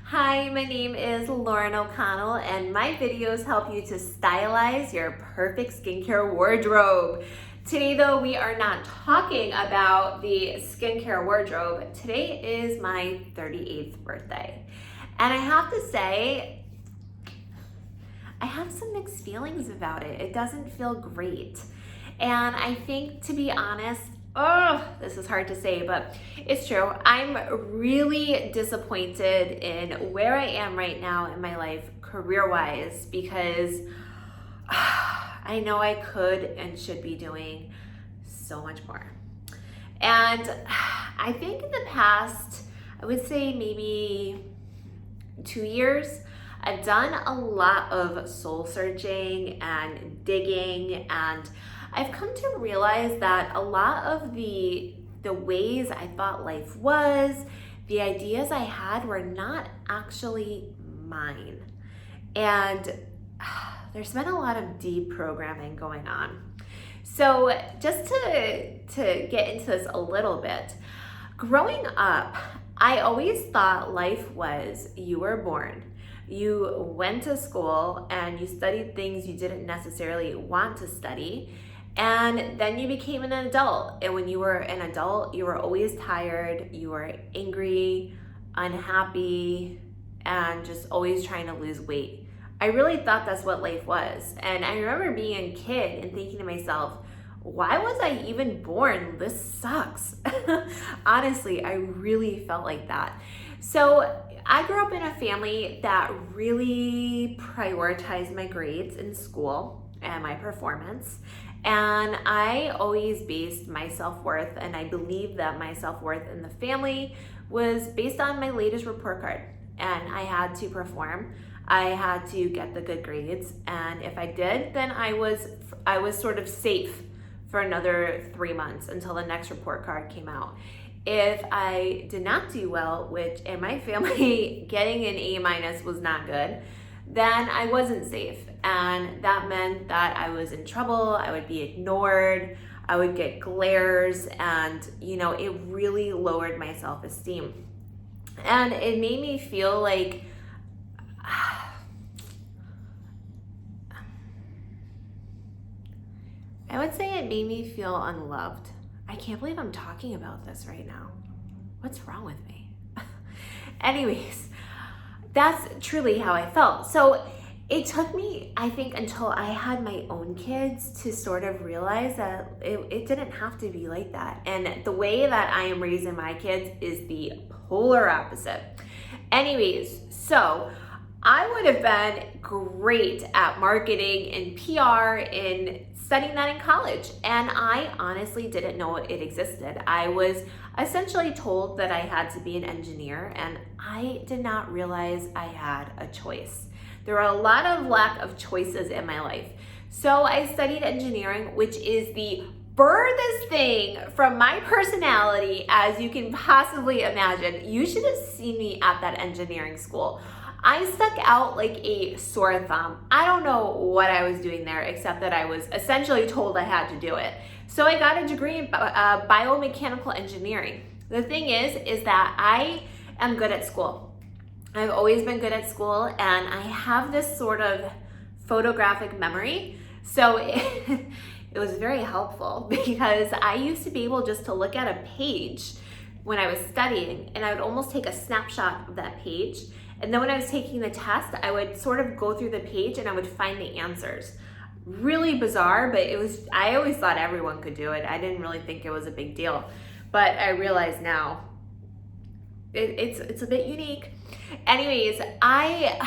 Hi, my name is Lauren O'Connell, and my videos help you to stylize your perfect skincare wardrobe. Today, though, we are not talking about the skincare wardrobe. Today is my 38th birthday. And I have to say, I have some mixed feelings about it. It doesn't feel great. And I think, to be honest, this is hard to say, but it's true. I'm really disappointed in where I am right now in my life, career-wise, because I know I could and should be doing so much more. And I think in the past, I would say maybe 2 years, I've done a lot of soul searching and digging, and I've come to realize that a lot of the ways I thought life was, the ideas I had were not actually mine. And there's been a lot of deprogramming going on. So just to get into this a little bit, growing up, I always thought life was you were born, you went to school, and you studied things you didn't necessarily want to study, and then you became an adult. And when you were an adult, you were always tired, you were angry, unhappy, and just always trying to lose weight. I really thought that's what life was. And I remember being a kid and thinking to myself, why was I even born? This sucks. Honestly, I really felt like that. So I grew up in a family that really prioritized my grades in school and my performance. And I always based my self-worth, and I believe that my self-worth in the family was based on my latest report card. And I had to perform. I had to get the good grades. And if I did, then I was sort of safe for another 3 months until the next report card came out. If I did not do well, which in my family, getting an A- was not good, then I wasn't safe. And that meant that I was in trouble, I would be ignored, I would get glares, and it really lowered my self-esteem. And it made me feel like I would say it made me feel unloved. I can't believe I'm talking about this right now. What's wrong with me? Anyways, that's truly how I felt. So it took me, I think, until I had my own kids to sort of realize that it didn't have to be like that. And the way that I am raising my kids is the polar opposite. Anyways, so I would have been great at marketing and PR and studying that in college. And I honestly didn't know it existed. I was essentially told that I had to be an engineer, and I did not realize I had a choice. There were a lot of lack of choices in my life. So I studied engineering, which is the furthest thing from my personality as you can possibly imagine. You should have seen me at that engineering school. I stuck out like a sore thumb. I don't know what I was doing there, except that I was essentially told I had to do it. So I got a degree in biomechanical engineering. The thing is that I am good at school. I've always been good at school, and I have this sort of photographic memory. So it was very helpful because I used to be able just to look at a page when I was studying, and I would almost take a snapshot of that page. And then when I was taking the test, I would sort of go through the page and I would find the answers. Really bizarre, but I always thought everyone could do it. I didn't really think it was a big deal. But I realize now it's a bit unique. Anyways, I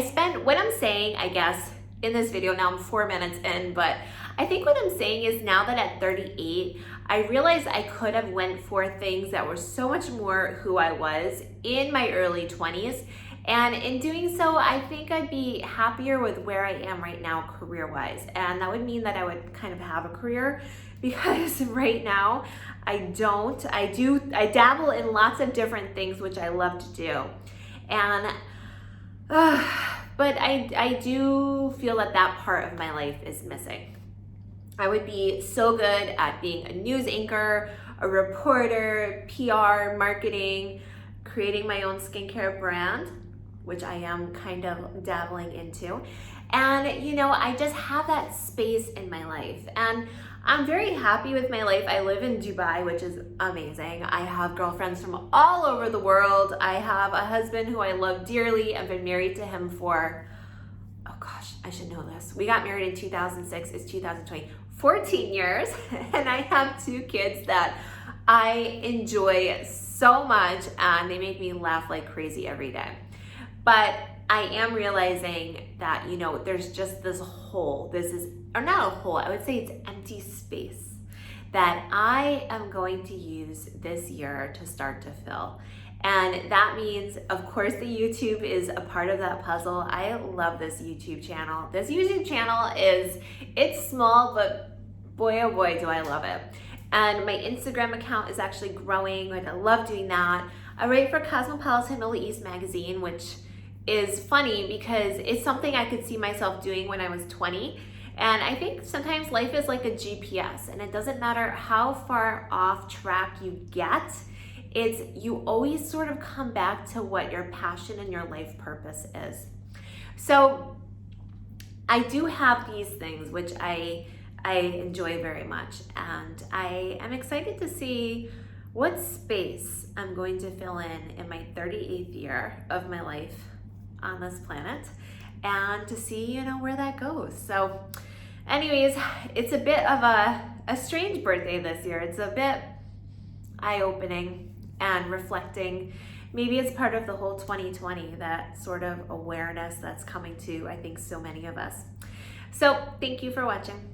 spent, what I'm saying, I guess, in this video, now I'm 4 minutes in, but I think what I'm saying is now that at 38, I realized I could have went for things that were so much more who I was in my early 20s. And in doing so, I think I'd be happier with where I am right now career-wise. And that would mean that I would kind of have a career, because right now I don't. I dabble in lots of different things, which I love to do. And but I do feel that that part of my life is missing. I would be so good at being a news anchor, a reporter, PR, marketing, creating my own skincare brand, which I am kind of dabbling into. And you know, I just have that space in my life. And I'm very happy with my life. I live in Dubai, which is amazing. I have girlfriends from all over the world. I have a husband who I love dearly. I've been married to him for, oh gosh, I should know this. We got married in 2006, it's 2020, 14 years. And I have 2 kids that I enjoy so much, and they make me laugh like crazy every day. But I am realizing that, you know, there's just this hole. Or not a hole, I would say it's empty space that I am going to use this year to start to fill. And that means, of course, the YouTube is a part of that puzzle. I love this YouTube channel. This YouTube channel it's small, but boy, oh boy, do I love it. And my Instagram account is actually growing, and I love doing that. I write for Cosmopolitan Middle East magazine, which is funny because it's something I could see myself doing when I was 20. And I think sometimes life is like a GPS, and it doesn't matter how far off track you get, you always sort of come back to what your passion and your life purpose is. So I do have these things which I enjoy very much, and I am excited to see what space I'm going to fill in my 38th year of my life on this planet, and to see, you know, where that goes. So anyways, it's a bit of a strange birthday this year. It's a bit eye-opening and reflecting. Maybe it's part of the whole 2020, that sort of awareness that's coming to, I think, so many of us. So thank you for watching.